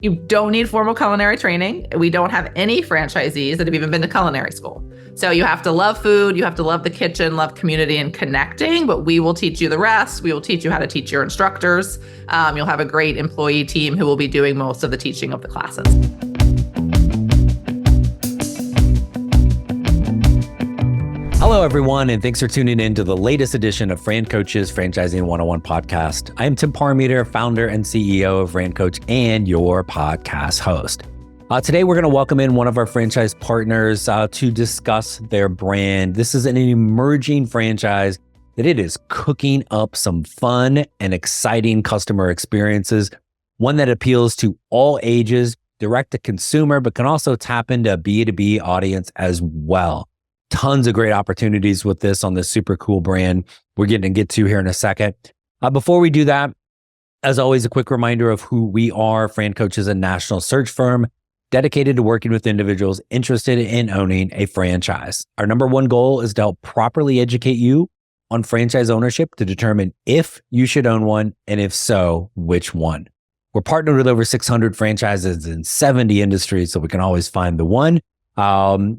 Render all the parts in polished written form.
You don't need formal culinary training. We don't have any franchisees that have even been to culinary school. So you have to love food, you have to love the kitchen, love community and connecting, but we will teach you the rest. We will teach you how to teach your instructors. You'll have a great employee team who will be doing most of the teaching of the classes. Hello, everyone, and thanks for tuning in to the latest edition of Fran Coach's Franchising 101 podcast. I am Tim Parmeter, founder and CEO of Fran Coach and your podcast host. Today, we're going to welcome in one of our franchise partners to discuss their brand. This is an emerging franchise that it is cooking up some fun and exciting customer experiences, one that appeals to all ages, direct to consumer, but can also tap into a B2B audience as well. Tons of great opportunities with this on this super cool brand we're getting to get to here in a second. Before we do that, as always, a quick reminder of who we are. Fran Coach is a national search firm dedicated to working with individuals interested in owning a franchise. Our number one goal is to help properly educate you on franchise ownership to determine if you should own one, and if so, which one. We're partnered with over 600 franchises in 70 industries, so we can always find the one.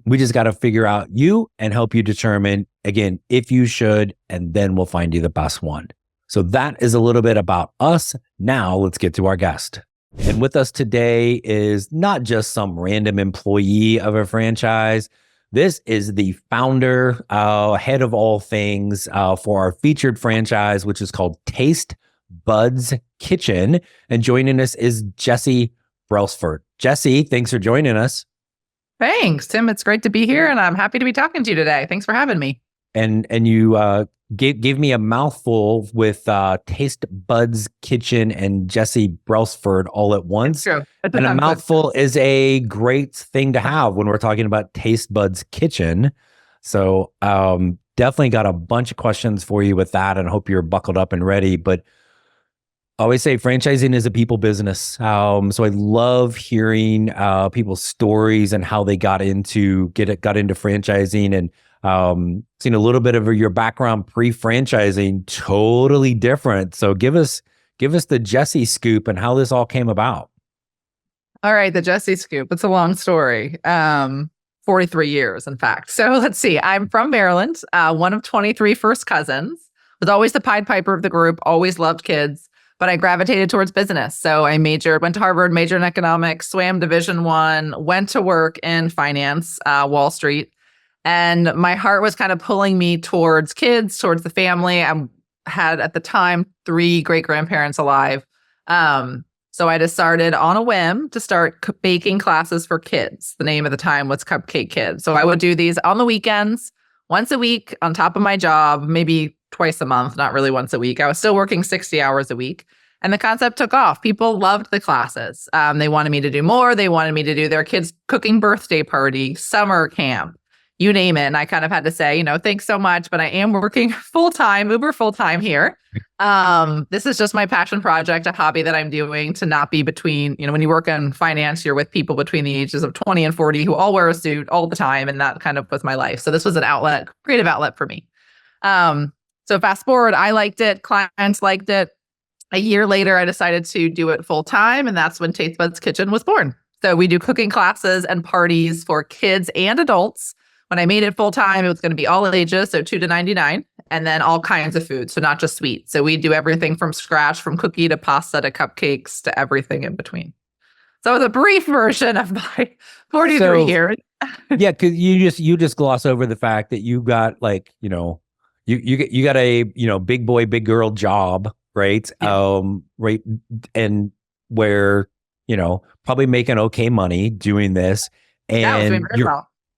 We just got to figure out you and help you determine, again, if you should, and then we'll find you the best one. So that is a little bit about us. Now let's get to our guest. And with us today is not just some random employee of a franchise. This is the founder, head of all things for our featured franchise, which is called Taste Buds Kitchen. And joining us is Jessi Brelsford. Jessi, thanks for joining us. Thanks, Tim. It's great to be here, and I'm happy to be talking to you today. Thanks for having me. And you gave me a mouthful with Taste Buds Kitchen and Jessi Brelsford all at once. True. And a mouthful is a great thing to have when we're talking about Taste Buds Kitchen. So definitely got a bunch of questions for you with that, and hope you're buckled up and ready. But I always say franchising is a people business. So I love hearing people's stories and how they got into franchising, and seeing a little bit of your background pre-franchising, totally different. So give us the Jessi scoop and how this all came about. All right, the Jessi scoop. It's a long story. 43 years, in fact. So let's see. I'm from Maryland, one of 23 first cousins. Was always the Pied Piper of the group, always loved kids. But I gravitated towards business. So I went to Harvard, majored in economics, swam Division I, went to work in finance, Wall Street. And my heart was kind of pulling me towards kids, towards the family. I had, at the time, 3 great-grandparents alive. So I decided on a whim to start baking classes for kids. The name at the time was Cupcake Kids. So I would do these on the weekends, once a week on top of my job, maybe twice a month, not really once a week. I was still working 60 hours a week. And the concept took off. People loved the classes. They wanted me to do more. They wanted me to do their kids' cooking birthday party, summer camp, you name it. And I kind of had to say, thanks so much, but I am working full-time, uber full-time here. This is just my passion project, a hobby that I'm doing to not be between, when you work in finance, you're with people between the ages of 20 and 40 who all wear a suit all the time. And that kind of was my life. So this was an outlet, creative outlet for me. So fast forward, I liked it. Clients liked it. A year later, I decided to do it full time. And that's when Taste Buds Kitchen was born. So we do cooking classes and parties for kids and adults. When I made it full time, it was going to be all ages, so 2 to 99, and then all kinds of food. So not just sweet. So we do everything from scratch, from cookie to pasta to cupcakes to everything in between. So it was a brief version of my 43 years. Yeah, because you just gloss over the fact that you got you got a big boy, big girl job, right? Yeah. Right, and where probably making okay money doing this, and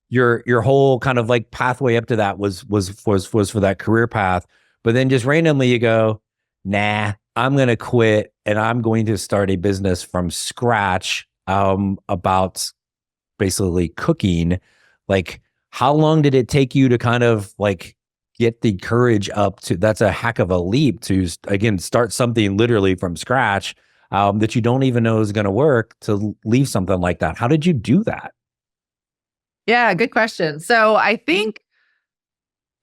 your whole kind of like pathway up to that was for that career path. But then just randomly you go, nah, I'm gonna quit and I'm going to start a business from scratch about basically cooking. Like, how long did it take you to kind of like get the courage up to, that's a heck of a leap to, again, start something literally from scratch that you don't even know is going to work, to leave something like that? How did you do that? Yeah, good question. So I think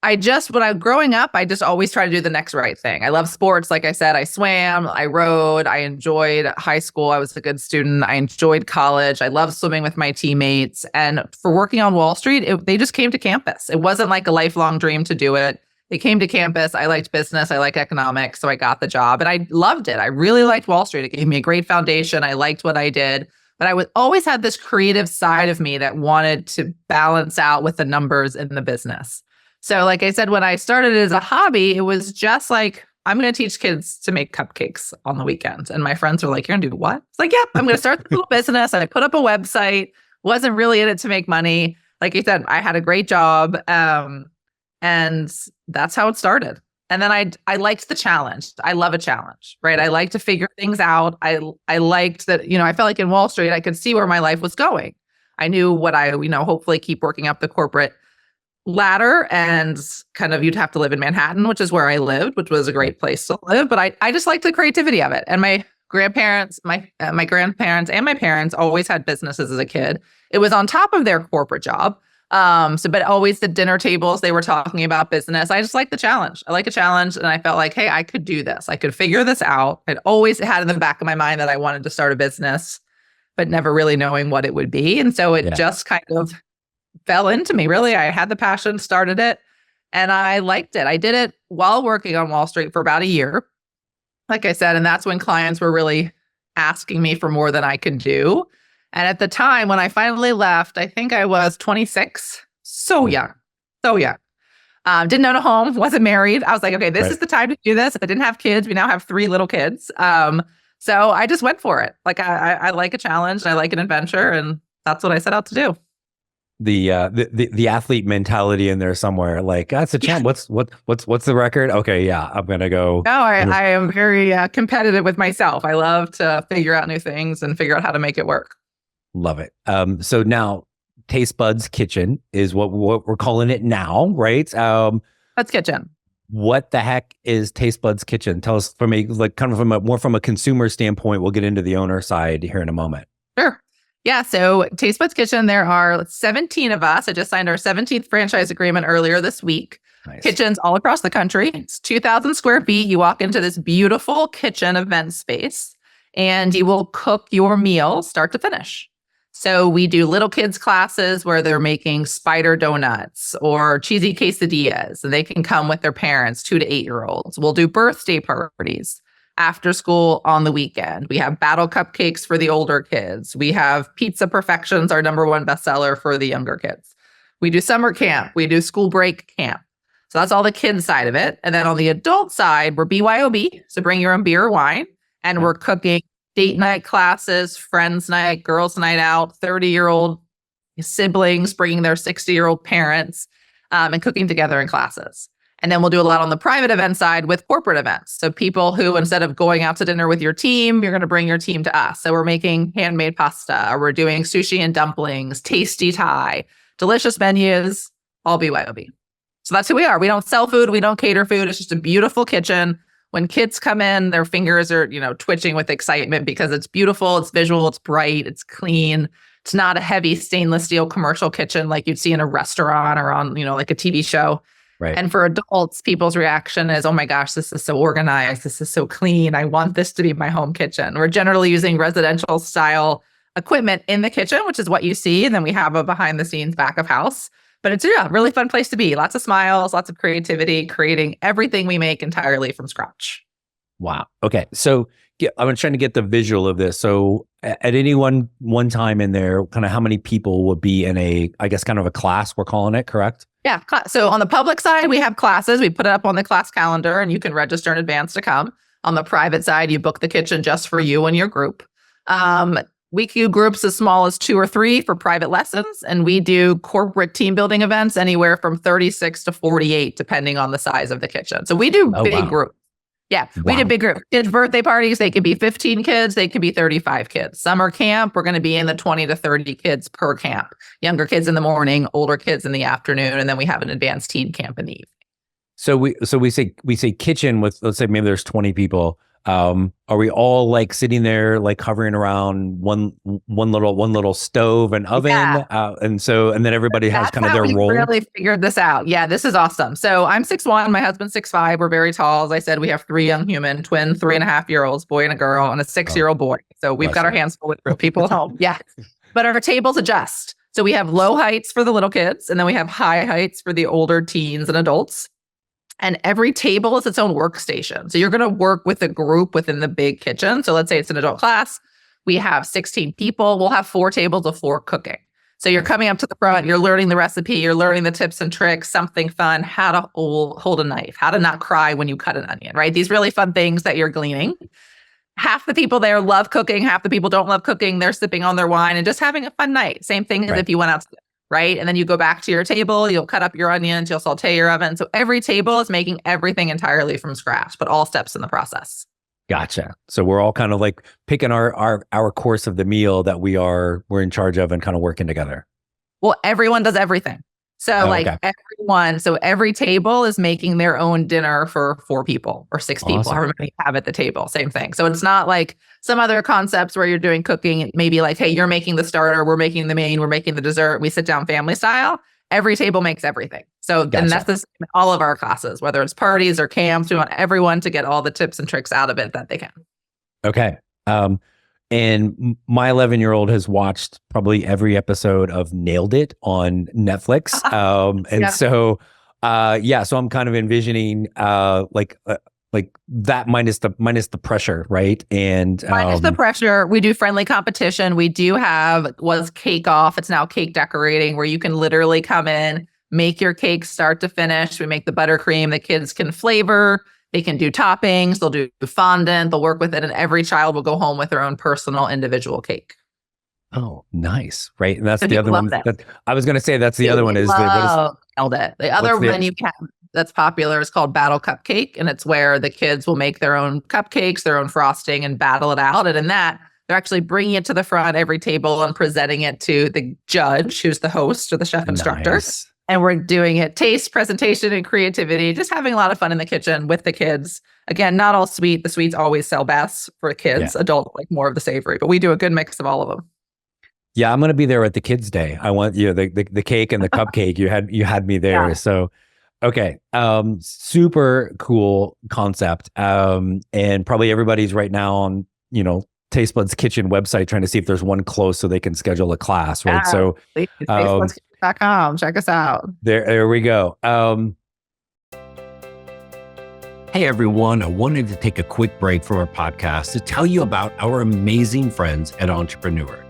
When I was growing up, I just always try to do the next right thing. I love sports. Like I said, I swam, I rowed, I enjoyed high school. I was a good student. I enjoyed college. I loved swimming with my teammates. And for working on Wall Street, they just came to campus. It wasn't like a lifelong dream to do it. They came to campus. I liked business. I liked economics. So I got the job and I loved it. I really liked Wall Street. It gave me a great foundation. I liked what I did. But always had this creative side of me that wanted to balance out with the numbers in the business. So like I said, when I started as a hobby, it was just like, I'm going to teach kids to make cupcakes on the weekends. And my friends were like, you're going to do what? It's like, yep, I'm going to start this little business. And I put up a website, wasn't really in it to make money. Like I said, I had a great job. And that's how it started. And then I liked the challenge. I love a challenge, right? I like to figure things out. I liked that, I felt like in Wall Street, I could see where my life was going. I knew what hopefully keep working up the corporate ladder, and kind of you'd have to live in Manhattan, which is where I lived, which was a great place to live. But I just liked the creativity of it. And my grandparents, my grandparents and my parents always had businesses as a kid. It was on top of their corporate job. But always the dinner tables, they were talking about business. I just like the challenge. I like a challenge. And I felt like, hey, I could do this. I could figure this out. I'd always had in the back of my mind that I wanted to start a business, but never really knowing what it would be. And so it just kind of fell into me, really. I had the passion, started it, and I liked it. I did it while working on Wall Street for about a year, like I said, and that's when clients were really asking me for more than I could do. And at the time when I finally left, I think I was 26, so young. Didn't own a home, wasn't married. I was like, okay, this is the time to do this. I didn't have kids. We now have 3 little kids. So I just went for it. Like I like a challenge, and I like an adventure, and that's what I set out to do. The athlete mentality in there somewhere, like that's a challenge. What's the record? Okay, yeah, I'm gonna go. No, I am very competitive with myself. I love to figure out new things and figure out how to make it work. Love it. So now Taste Buds Kitchen is what we're calling it now, right? That's Kitchen. What the heck is Taste Buds Kitchen? Tell us from a consumer standpoint. We'll get into the owner side here in a moment. Sure. Yeah. So Taste Buds Kitchen, there are 17 of us. I just signed our 17th franchise agreement earlier this week. Nice. Kitchens all across the country. It's 2,000 square feet. You walk into this beautiful kitchen event space and you will cook your meal start to finish. So we do little kids classes where they're making spider donuts or cheesy quesadillas, and they can come with their parents, 2 to 8-year-olds. We'll do birthday parties after school on the weekend. We have battle cupcakes for the older kids. We have Pizza Perfections, our #1 bestseller for the younger kids. We do summer camp. We do school break camp. So that's all the kids side of it. And then on the adult side, we're BYOB. So bring your own beer or wine. And we're cooking date night classes, friends night, girls night out, 30-year-old siblings bringing their 60-year-old parents and cooking together in classes. And then we'll do a lot on the private event side with corporate events. So people who, instead of going out to dinner with your team, you're going to bring your team to us. So we're making handmade pasta, or we're doing sushi and dumplings, tasty Thai, delicious menus, all BYOB. So that's who we are. We don't sell food. We don't cater food. It's just a beautiful kitchen. When kids come in, their fingers are, twitching with excitement because it's beautiful, it's visual, it's bright, it's clean. It's not a heavy stainless steel commercial kitchen like you'd see in a restaurant or on, like a TV show. Right. And for adults, people's reaction is, oh my gosh, this is so organized. This is so clean. I want this to be my home kitchen. We're generally using residential style equipment in the kitchen, which is what you see. And then we have a behind the scenes back of house. But it's a really fun place to be. Lots of smiles, lots of creativity, creating everything we make entirely from scratch. Wow. Okay. So I'm trying to get the visual of this. So at any one time in there, kind of how many people would be in kind of a class, we're calling it, correct? Yeah. So on the public side, we have classes. We put it up on the class calendar and you can register in advance to come. On the private side, you book the kitchen just for you and your group. We do groups as small as 2 or 3 for private lessons, and we do corporate team building events anywhere from 36 to 48, depending on the size of the kitchen. So we do big groups. Yeah, we do big groups. Kids' birthday parties, they could be 15 kids, they could be 35 kids. Summer camp, we're going to be in the 20 to 30 kids per camp. Younger kids in the morning, older kids in the afternoon, and then we have an advanced teen camp in the evening. So we say kitchen with, let's say maybe there's 20 people. Are we all like sitting there, like hovering around one little stove and oven? Yeah. And then everybody has That's kind of how their we role. really figured this out. Yeah, this is awesome. So I'm 6'1", my husband's 6'5". We're very tall. As I said, we have 3 young human, twin 3.5-year-olds, boy and a girl, and a 6-year-old boy. So we've got our hands full with real people at home. Yeah. But our tables adjust. So we have low heights for the little kids, and then we have high heights for the older teens and adults. And every table is its own workstation. So you're going to work with a group within the big kitchen. So let's say it's an adult class. We have 16 people. We'll have 4 tables of 4 cooking. So you're coming up to the front, you're learning the recipe, you're learning the tips and tricks, something fun, how to hold a knife, how to not cry when you cut an onion, right? These really fun things that you're gleaning. Half the people there love cooking, half the people don't love cooking. They're sipping on their wine and just having a fun night. Same thing as if you went out to dinner, right? And then you go back to your table, you'll cut up your onions, you'll saute your oven. So every table is making everything entirely from scratch, but all steps in the process. Gotcha. So we're all kind of like picking our course of the meal that we're in charge of and kind of working together. Well, everyone does everything. So everyone, so every table is making their own dinner for 4 people or 6 people, however many you have at the table. Same thing. So it's not like some other concepts where you're doing cooking, maybe like, hey, you're making the starter, we're making the main, we're making the dessert, we sit down family style. Every table makes everything. So and that's this in all of our classes, whether it's parties or camps, we want everyone to get all the tips and tricks out of it that they can. Okay. And my 11-year-old has watched probably every episode of Nailed It on Netflix. So I'm kind of envisioning like that minus the pressure, right? And minus the pressure, we do friendly competition. We do have Cake Off. It's now cake decorating, where you can literally come in, make your cake start to finish. We make the buttercream. The kids can flavor. They can do toppings. They'll do fondant. They'll work with it, and every child will go home with their own personal individual cake. Oh, nice! Right, and that's the other one. I was going to say that's the other one. Nailed it. The other menu that's popular is called Battle Cupcake, and it's where the kids will make their own cupcakes, their own frosting, and battle it out. And in that, they're actually bringing it to the front every table and presenting it to the judge, who's the host or the chef instructor. Nice. And we're doing it taste, presentation, and creativity, just having a lot of fun in the kitchen with the kids. Again, not all sweet. The sweets always sell best for kids. Yeah. Adults like more of the savory, but we do a good mix of all of them. Yeah, I'm going to be there at the kids' day. I want the cake and the cupcake. You had me there. Yeah. So, okay, super cool concept. And probably everybody's right now on Taste Buds Kitchen website trying to see if there's one close so they can schedule a class, right? Yeah, so tastebuds.com, check us out. There we go. Hey everyone, I wanted to take a quick break from our podcast to tell you about our amazing friends at Entrepreneur.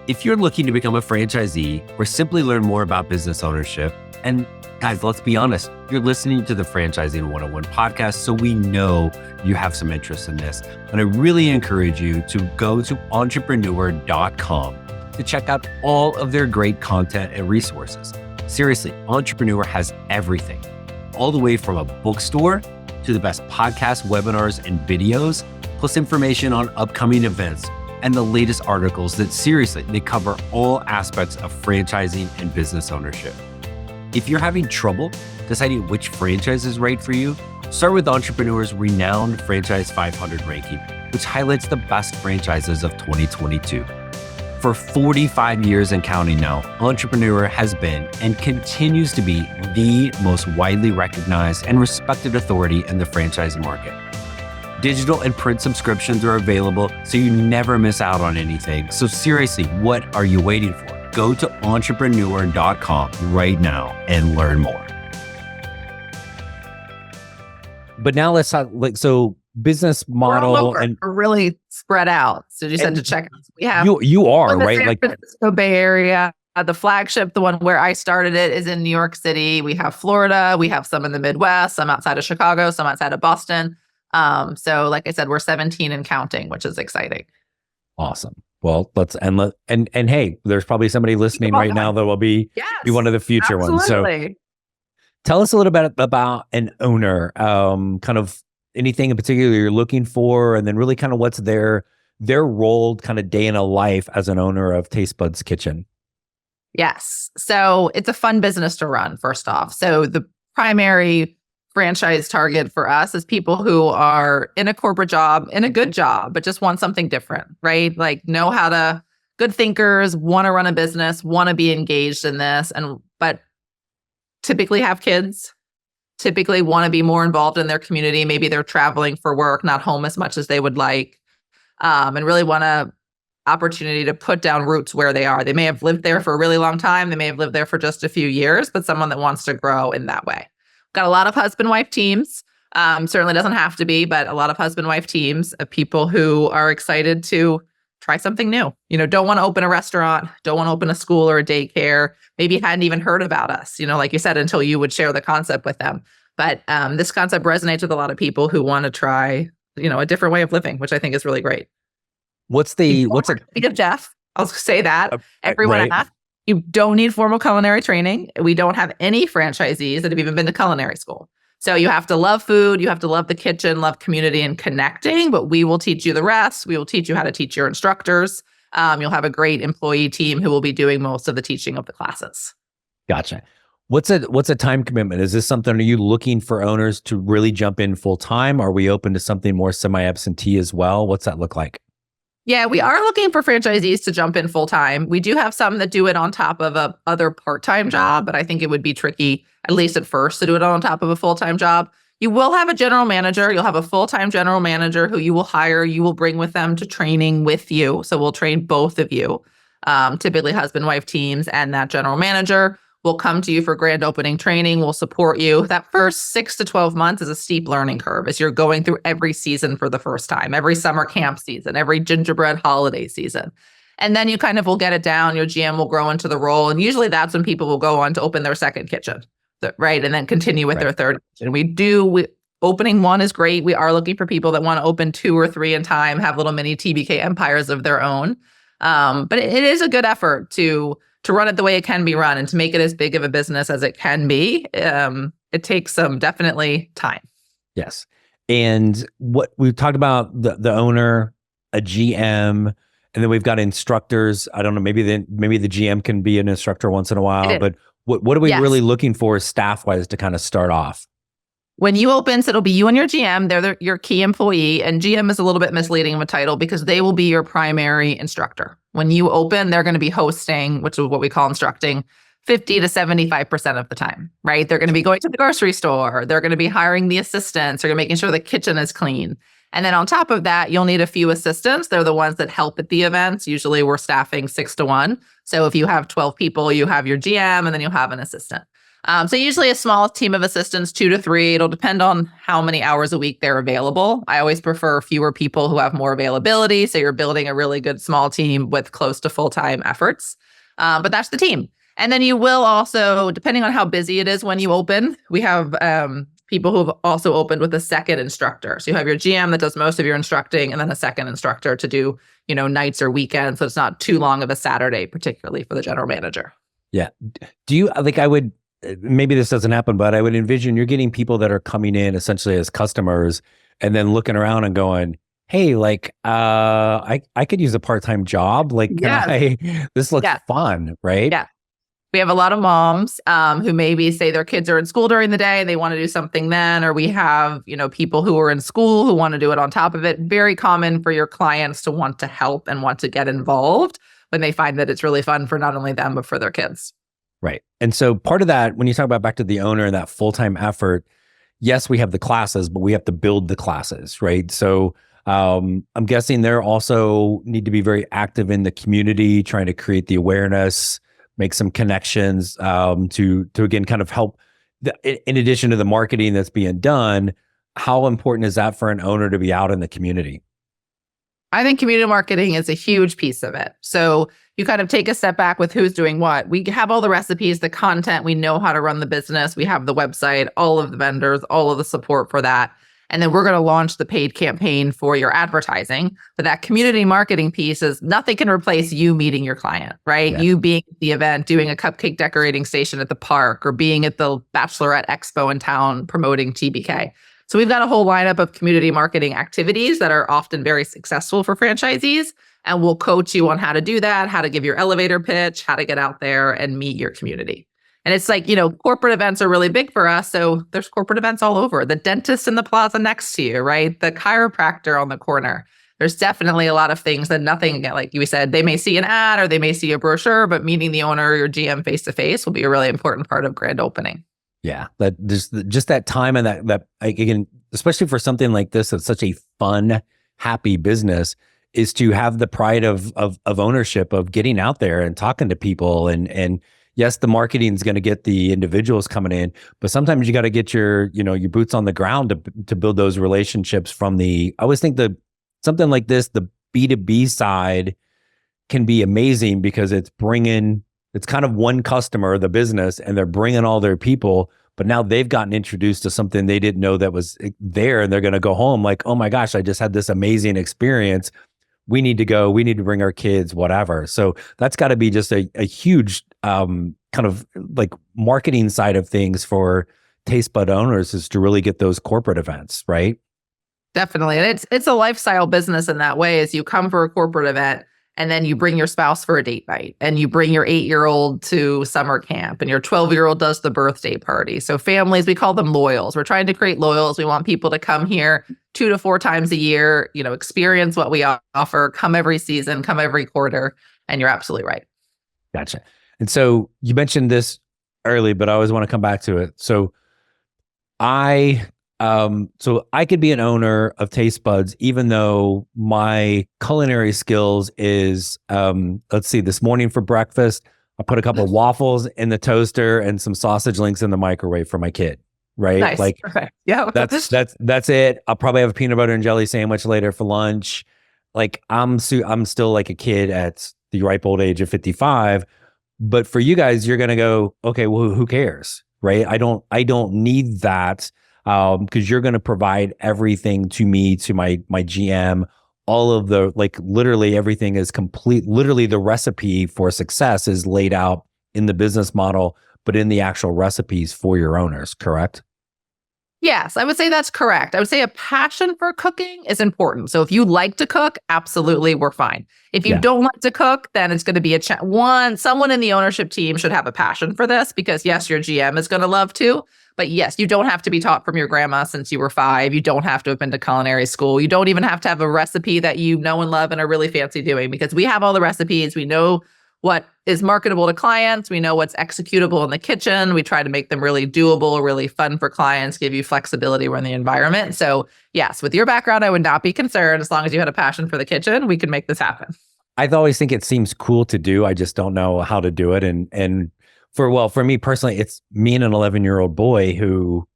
If you're looking to become a franchisee or simply learn more about business ownership, and guys, let's be honest, you're listening to the Franchising 101 podcast, so we know you have some interest in this. And I really encourage you to go to entrepreneur.com to check out all of their great content and resources. Seriously, Entrepreneur has everything, all the way from a bookstore to the best podcasts, webinars, and videos, plus information on upcoming events and the latest articles that seriously, they cover all aspects of franchising and business ownership. If you're having trouble deciding which franchise is right for you, start with Entrepreneur's renowned Franchise 500 ranking, which highlights the best franchises of 2022. For 45 years and counting now, Entrepreneur has been and continues to be the most widely recognized and respected authority in the franchise market. Digital and print subscriptions are available, so you never miss out on anything. So seriously, what are you waiting for? Go to entrepreneur.com right now and learn more. But now let's talk, business model and really spread out. So you said to check out. We have you are right, San Francisco Bay Area. The flagship, the one where I started it, is in New York City. We have Florida. We have some in the Midwest, some outside of Chicago, some outside of Boston. So like I said, we're 17 and counting, which is exciting. Awesome. Well, and hey, there's probably somebody listening right now that will be one of the future ones. So tell us a little bit about an owner, kind of anything in particular you're looking for, and then really kind of what's their role kind of day in a life as an owner of Taste Buds Kitchen. Yes. So it's a fun business to run, first off. So the primary franchise target for us is people who are in a corporate job, in a good job, but just want something different, right? Like know how to, good thinkers, want to run a business, want to be engaged in this, but typically have kids, typically want to be more involved in their community. Maybe they're traveling for work, not home as much as they would like, and really want a opportunity to put down roots where they are. They may have lived there for a really long time. They may have lived there for just a few years, but someone that wants to grow in that way. Got a lot of husband-wife teams. Certainly doesn't have to be, but a lot of husband-wife teams of people who are excited to try something new. Don't want to open a restaurant, don't want to open a school or a daycare. Maybe hadn't even heard about us, like you said, until you would share the concept with them. But this concept resonates with a lot of people who want to try, a different way of living, which I think is really great. What's a Jeff? I'll say that. Everyone right. asks. You don't need formal culinary training. We don't have any franchisees that have even been to culinary school. So you have to love food, you have to love the kitchen, love community and connecting, but we will teach you the rest. We will teach you how to teach your instructors. You'll have a great employee team who will be doing most of the teaching of the classes. Gotcha. What's a time commitment? Is this something, are you looking for owners to really jump in full time? Are we open to something more semi-absentee as well? What's that look like? Yeah, we are looking for franchisees to jump in full time. We do have some that do it on top of a other part-time job, but I think it would be tricky, at least at first, to do it on top of a full-time job. You will have a general manager. You'll have a full-time general manager who you will hire. You will bring with them to training with you. So we'll train both of you, typically husband-wife teams, and that general manager will come to you for grand opening training. We'll support you. That first 6 to 12 months is a steep learning curve as you're going through every season for the first time, every summer camp season, every gingerbread holiday season. And then you kind of will get it down. Your GM will grow into the role. And usually that's when people will go on to open their second kitchen, right? And then continue with their third kitchen. Opening one is great. We are looking for people that want to open 2 or 3 in time, have little mini TBK empires of their own. But it is a good effort to run it the way it can be run and to make it as big of a business as it can be. It takes some definitely time. Yes. And what we've talked about, the owner, a GM, and then we've got instructors. I don't know, maybe the GM can be an instructor once in a while, but what are we really looking for staff-wise to kind of start off? When you open, so it'll be you and your GM. They're your key employee, and GM is a little bit misleading of a title because they will be your primary instructor. When you open, they're going to be hosting, which is what we call instructing, 50 to 75% of the time, right? They're going to be going to the grocery store. They're going to be hiring the assistants. They're going to be making sure the kitchen is clean. And then on top of that, you'll need a few assistants. They're the ones that help at the events. Usually we're staffing 6 to 1. So if you have 12 people, you have your GM and then you'll have an assistant. So usually a small team of assistants, 2 to 3. It'll depend on how many hours a week they're available. I always prefer fewer people who have more availability. So you're building a really good small team with close to full-time efforts. But that's the team. And then you will also, depending on how busy it is when you open, we have people who have also opened with a second instructor. So you have your GM that does most of your instructing and then a second instructor to do, nights or weekends. So it's not too long of a Saturday, particularly for the general manager. Yeah. Do you, maybe this doesn't happen, but I would envision you're getting people that are coming in essentially as customers and then looking around and going, hey, I could use a part-time job. This looks fun, right? Yeah. We have a lot of moms who maybe say their kids are in school during the day and they want to do something then, or we have, people who are in school who want to do it on top of it. Very common for your clients to want to help and want to get involved when they find that it's really fun for not only them, but for their kids. Right. And so part of that, when you talk about back to the owner and that full-time effort, yes, we have the classes, but we have to build the classes, right? So I'm guessing they're also need to be very active in the community, trying to create the awareness, make some connections to again, kind of help. In addition to the marketing that's being done, how important is that for an owner to be out in the community? I think community marketing is a huge piece of it. So you kind of take a step back with who's doing what. We have all the recipes, the content, we know how to run the business. We have the website, all of the vendors, all of the support for that. And then we're going to launch the paid campaign for your advertising. But that community marketing piece is nothing can replace you meeting your client, right? Yeah. You being at the event, doing a cupcake decorating station at the park, or being at the Bachelorette Expo in town promoting TBK. So we've got a whole lineup of community marketing activities that are often very successful for franchisees. And we'll coach you on how to do that, how to give your elevator pitch, how to get out there and meet your community. And it's like, corporate events are really big for us. So there's corporate events all over. The dentist in the plaza next to you, right? The chiropractor on the corner. There's definitely a lot of things that nothing, like you said, they may see an ad or they may see a brochure, but meeting the owner or your GM face to face will be a really important part of grand opening. Yeah, that just that time and that again, especially for something like this, that's such a fun, happy business, is to have the pride of ownership, of getting out there and talking to people. And yes, the marketing is going to get the individuals coming in, but sometimes you got to get your boots on the ground to build those relationships from the. I always think something like this, the B2B side can be amazing because it's kind of one customer, the business, and they're bringing all their people, but now they've gotten introduced to something they didn't know that was there, and they're going to go home like, oh my gosh, I just had this amazing experience. We need to go. We need to bring our kids, whatever. So that's got to be just a huge kind of like marketing side of things for taste bud owners, is to really get those corporate events, right? Definitely. And it's a lifestyle business in that way, is you come for a corporate event and then you bring your spouse for a date night, and you bring your 8-year-old to summer camp, and your 12-year-old does the birthday party. So families, we call them loyals. We're trying to create loyals. We want people to come here 2 to 4 times a year, experience what we offer, come every season, come every quarter. And you're absolutely right. Gotcha. And so you mentioned this early, but I always want to come back to it. So I could be an owner of Taste Buds, even though my culinary skills is, let's see, this morning for breakfast, I put a couple of waffles in the toaster and some sausage links in the microwave for my kid. Right. Nice. Like, perfect. Yeah. That's it. I'll probably have a peanut butter and jelly sandwich later for lunch. Like I'm still like a kid at the ripe old age of 55, but for you guys, you're going to go, okay, well, who cares? Right. I don't need that. Because you're going to provide everything to me, to my GM, all of the, like, literally everything is complete. Literally the recipe for success is laid out in the business model, but in the actual recipes for your owners, correct? Yes, I would say that's correct. I would say a passion for cooking is important. So if you like to cook, absolutely, we're fine. If you don't like to cook, then it's going to be someone in the ownership team should have a passion for this, because yes, your GM is going to love to. But yes, you don't have to be taught from your grandma since you were 5. You don't have to have been to culinary school. You don't even have to have a recipe that you know and love and are really fancy doing, because we have all the recipes. We know what is marketable to clients. We know what's executable in the kitchen. We try to make them really doable, really fun for clients, give you flexibility in the environment. So yes, with your background, I would not be concerned. As long as you had a passion for the kitchen, we could make this happen. I always think it seems cool to do. I just don't know how to do it. And for me personally, it's me and an 11-year-old boy who,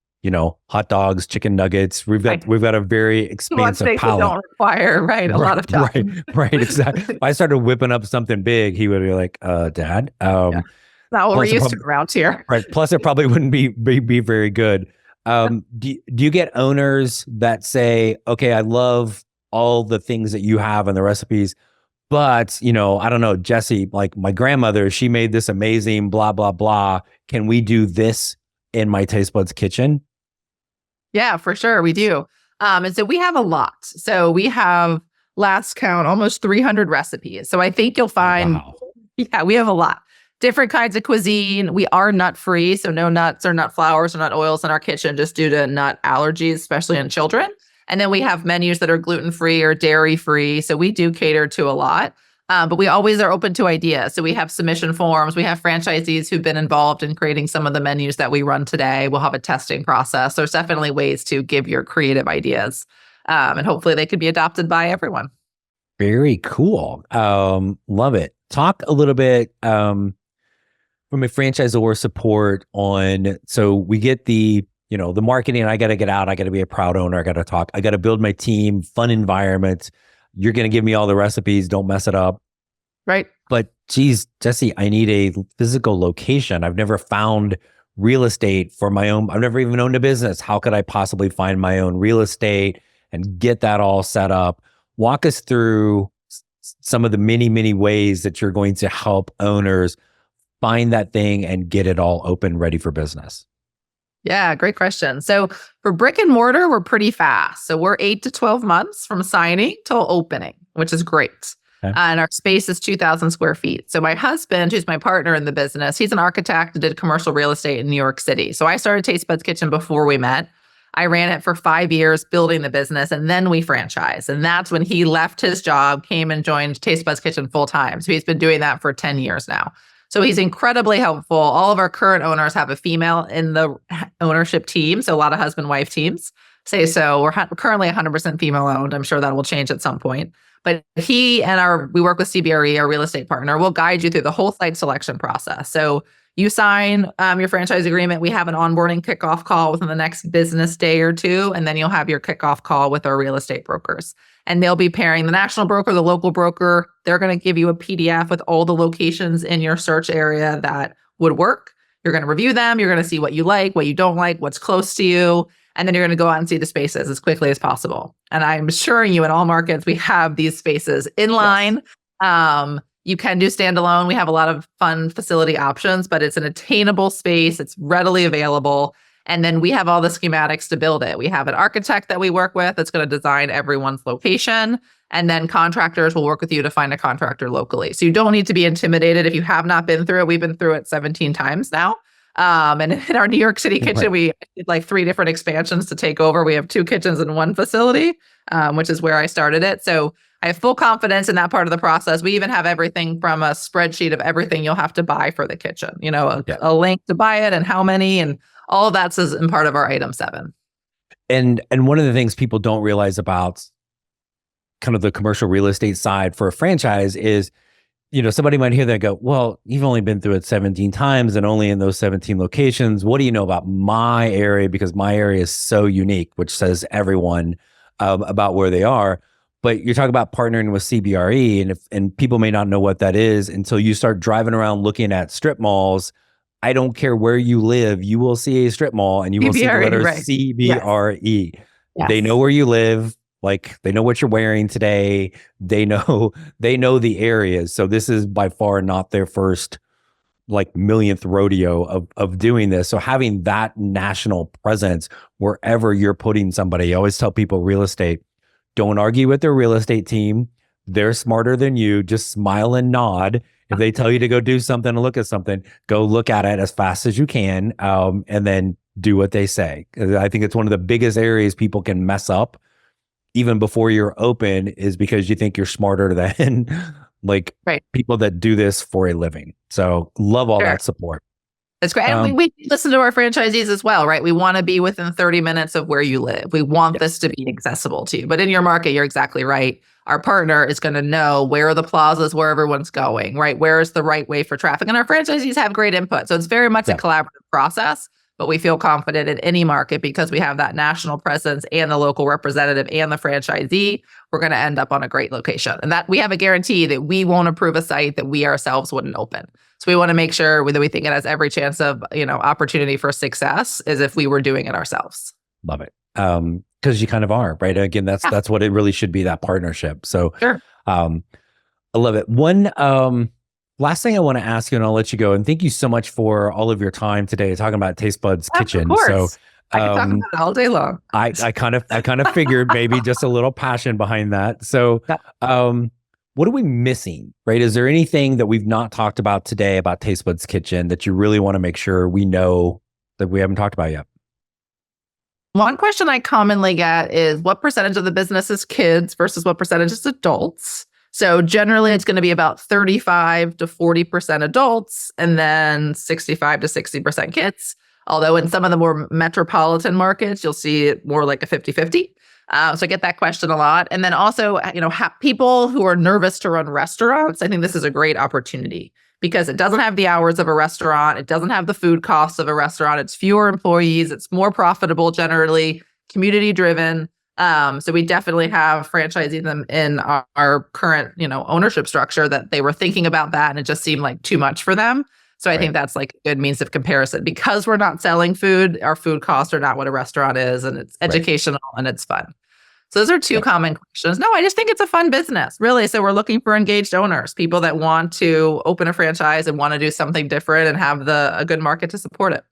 hot dogs, chicken nuggets. We've got a very expansive palate. Don't require a lot of time. Right, exactly. If I started whipping up something big, he would be like, "Dad." Not what we're used to around here. Right. Plus, it probably wouldn't be very good. Do you get owners that say, "Okay, I love all the things that you have and the recipes, but I don't know, Jessi, like my grandmother, she made this amazing blah blah blah. Can we do this in my Taste Buds kitchen?" Yeah, for sure. We do. And so we have a lot. So we have, last count, almost 300 recipes. So I think you'll find, we have a lot. Different kinds of cuisine. We are nut free. So no nuts or nut flours or nut oils in our kitchen, just due to nut allergies, especially in children. And then we have menus that are gluten free or dairy free. So we do cater to a lot. But we always are open to ideas. So we have submission forms. We have franchisees who've been involved in creating some of the menus that we run today. We'll have a testing process. There's definitely ways to give your creative ideas. And hopefully they could be adopted by everyone. Very cool. Love it. Talk a little bit from a franchisor support on, so we get the marketing. I got to get out. I got to be a proud owner. I got to talk. I got to build my team, fun environment. You're going to give me all the recipes. Don't mess it up. Right. But geez, Jessi, I need a physical location. I've never found real estate for my own. I've never even owned a business. How could I possibly find my own real estate and get that all set up? Walk us through some of the many, many ways that you're going to help owners find that thing and get it all open, ready for business. Yeah, great question. So for brick and mortar, we're pretty fast. So we're 8 to 12 months from signing till opening, which is great. Okay. And our space is 2,000 square feet. So my husband, who's my partner in the business, he's an architect and did commercial real estate in New York City. So I started Taste Buds Kitchen before we met. I ran it for 5 years, building the business, and then we franchised. And that's when he left his job, came and joined Taste Buds Kitchen full time. So he's been doing that for 10 years now. So he's incredibly helpful. All of our current owners have a female in the ownership team. So a lot of husband-wife teams say so. We're currently 100% female owned. I'm sure that will change at some point. But he and we work with CBRE, our real estate partner, will guide you through the whole site selection process. So you sign your franchise agreement. We have an onboarding kickoff call within the next business day or two, and then you'll have your kickoff call with our real estate brokers. And they'll be pairing the national broker, the local broker. They're going to give you a PDF with all the locations in your search area that would work. You're going to review them. You're going to see what you like, what you don't like, what's close to you. And then you're going to go out and see the spaces as quickly as possible. And I'm assuring you in all markets, we have these spaces in line. Yes. You can do standalone. We have a lot of fun facility options, but it's an attainable space. It's readily available. And then we have all the schematics to build it. We have an architect that we work with that's going to design everyone's location. And then contractors will work with you to find a contractor locally. So you don't need to be intimidated if you have not been through it. We've been through it 17 times now. And in our New York City kitchen, we did like 3 different expansions to take over. We have 2 kitchens in one facility, which is where I started it. So I have full confidence in that part of the process. We even have everything from a spreadsheet of everything you'll have to buy for the kitchen, a link to buy it and how many, and all of that's in part of our item 7. And one of the things people don't realize about kind of the commercial real estate side for a franchise is, somebody might hear that and go, well, you've only been through it 17 times and only in those 17 locations. What do you know about my area? Because my area is so unique, which says everyone about where they are. But you're talking about partnering with CBRE, and people may not know what that is until you start driving around looking at strip malls. I don't care where you live, you will see a strip mall and you will see the letter CBRE. Yes. They know where you live. Like they know what you're wearing today. They know the areas. So this is by far not their first millionth rodeo of doing this. So having that national presence wherever you're putting somebody, I always tell people real estate, don't argue with their real estate team. They're smarter than you. Just smile and nod. If they tell you to go do something and look at something, go look at it as fast as you can, and then do what they say. I think it's one of the biggest areas people can mess up even before you're open is because you think you're smarter than people that do this for a living. So love all that support. That's great. And we listen to our franchisees as well, right? We want to be within 30 minutes of where you live. We want this to be accessible to you. But in your market, you're exactly right. Our partner is going to know where are the plazas, where everyone's going, right? Where is the right way for traffic? And our franchisees have great input. So it's very much a collaborative process, but we feel confident in any market because we have that national presence and the local representative and the franchisee. We're going to end up on a great location. And that we have a guarantee that we won't approve a site that we ourselves wouldn't open. So we want to make sure that we think it has every chance of, opportunity for success as if we were doing it ourselves. Love it. Because you kind of are, right? Again, that's what it really should be, that partnership. So sure. I love it. One last thing I want to ask you, and I'll let you go. And thank you so much for all of your time today talking about Taste Buds Kitchen. Of course. So I can talk about it all day long. I kind of figured maybe just a little passion behind that. So what are we missing, right? Is there anything that we've not talked about today about Taste Buds Kitchen that you really want to make sure we know that we haven't talked about yet? One question I commonly get is what percentage of the business is kids versus what percentage is adults? So generally it's going to be about 35 to 40% adults and then 65 to 60% kids. Although in some of the more metropolitan markets, you'll see it more like a 50-50. So I get that question a lot. And then also, people who are nervous to run restaurants, I think this is a great opportunity because it doesn't have the hours of a restaurant. It doesn't have the food costs of a restaurant. It's fewer employees. It's more profitable, generally community driven. So we definitely have franchising them in our current, ownership structure that they were thinking about that and it just seemed like too much for them. So I think that's like a good means of comparison because we're not selling food. Our food costs are not what a restaurant is, and it's educational and it's fun. So those are two common questions. No, I just think it's a fun business, really. So we're looking for engaged owners, people that want to open a franchise and want to do something different and have a good market to support it.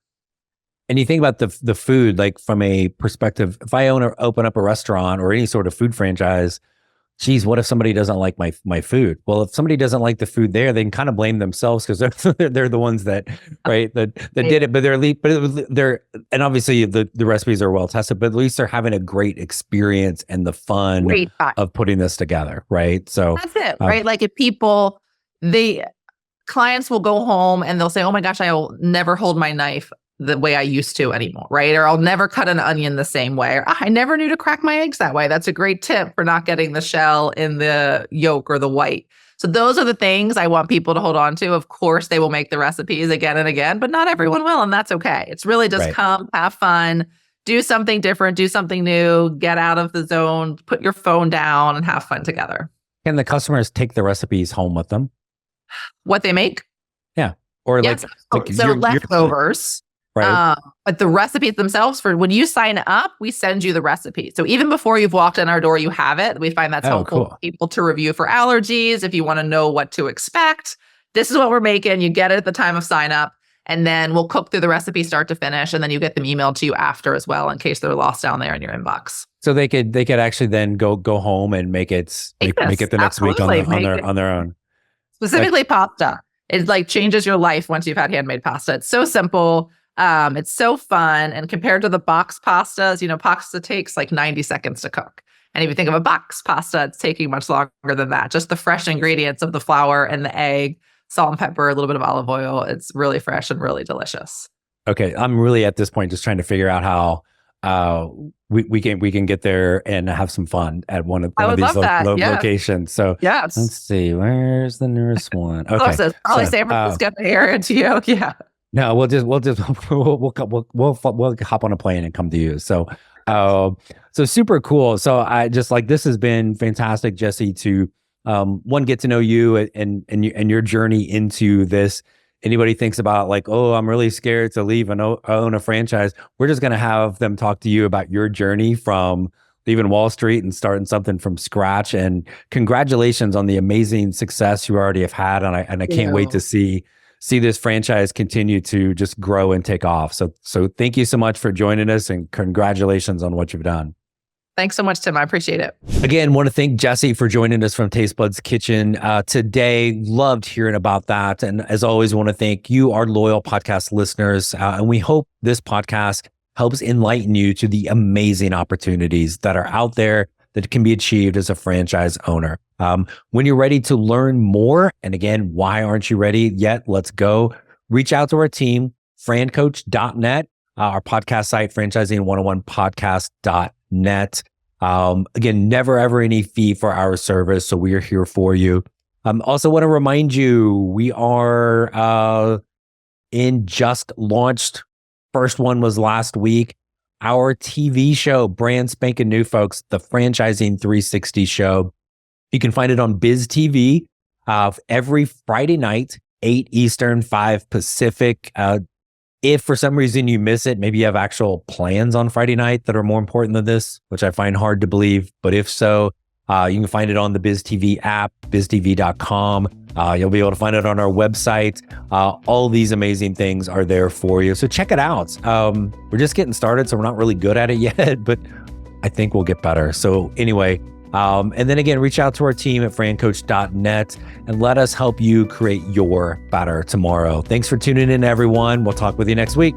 And you think about the food, like from a perspective, if I open up a restaurant or any sort of food franchise, geez, what if somebody doesn't like my food? Well, if somebody doesn't like the food there, they can kind of blame themselves because they're the ones that, right, that did it. But they're and obviously the recipes are well tested, but at least they're having a great experience and the fun of putting this together, right? So that's it, right? Like if clients will go home and they'll say, "Oh my gosh, I'll never hold my knife the way I used to anymore," right? Or I'll never cut an onion the same way. Or I never knew to crack my eggs that way. That's a great tip for not getting the shell in the yolk or the white. So those are the things I want people to hold on to. Of course, they will make the recipes again and again, but not everyone will, and that's okay. It's really just come, have fun, do something different, do something new, get out of the zone, put your phone down, and have fun together. Can the customers take the recipes home with them? What they make? Yeah. Or so leftovers. Right. But the recipes themselves, for when you sign up, we send you the recipe. So even before you've walked in our door, you have it. We find that's helpful for people to review for allergies. If you want to know what to expect, this is what we're making. You get it at the time of sign up, and then we'll cook through the recipe start to finish, and then you get them emailed to you after as well, in case they're lost down there in your inbox. So they could actually then go home and make it the next week on their own. Specifically pasta. It like changes your life once you've had handmade pasta. It's so simple. It's so fun. And compared to the box pastas, pasta takes like 90 seconds to cook. And if you think of a box pasta, it's taking much longer than that. Just the fresh ingredients of the flour and the egg, salt and pepper, a little bit of olive oil. It's really fresh and really delicious. Okay. I'm really at this point just trying to figure out how we can get there and have some fun at one of these locations. So let's see, where's the nearest one? Okay. Probably San Francisco area to you. Yeah. No, we'll hop on a plane and come to you. So super cool. So I just this has been fantastic, Jessi, to one, get to know you and your journey into this. Anybody thinks about oh, I'm really scared to leave and own a franchise. We're just going to have them talk to you about your journey from leaving Wall Street and starting something from scratch. And congratulations on the amazing success you already have had. And I can't wait to see this franchise continue to just grow and take off. So thank you so much for joining us, and congratulations on what you've done. Thanks so much, Tim. I appreciate it. Again, want to thank Jessi for joining us from Taste Buds Kitchen today. Loved hearing about that. And as always, want to thank you, our loyal podcast listeners. And we hope this podcast helps enlighten you to the amazing opportunities that are out there that can be achieved as a franchise owner. When you're ready to learn more, and again, why aren't you ready yet? Let's go. Reach out to our team, francoach.net, our podcast site, franchising101podcast.net. Again, never ever any fee for our service. So we are here for you. Also want to remind you, we are in just launched. First one was last week. Our TV show, brand spanking new, folks, the Franchising 360 show. You can find it on Biz TV every Friday night, 8 Eastern, 5 Pacific. If for some reason you miss it, maybe you have actual plans on Friday night that are more important than this, which I find hard to believe. But if so, you can find it on the Biz TV app, biztv.com. You'll be able to find it on our website. All these amazing things are there for you. So check it out. We're just getting started, so we're not really good at it yet, but I think we'll get better. So anyway, and then again, reach out to our team at francoach.net and let us help you create your better tomorrow. Thanks for tuning in, everyone. We'll talk with you next week.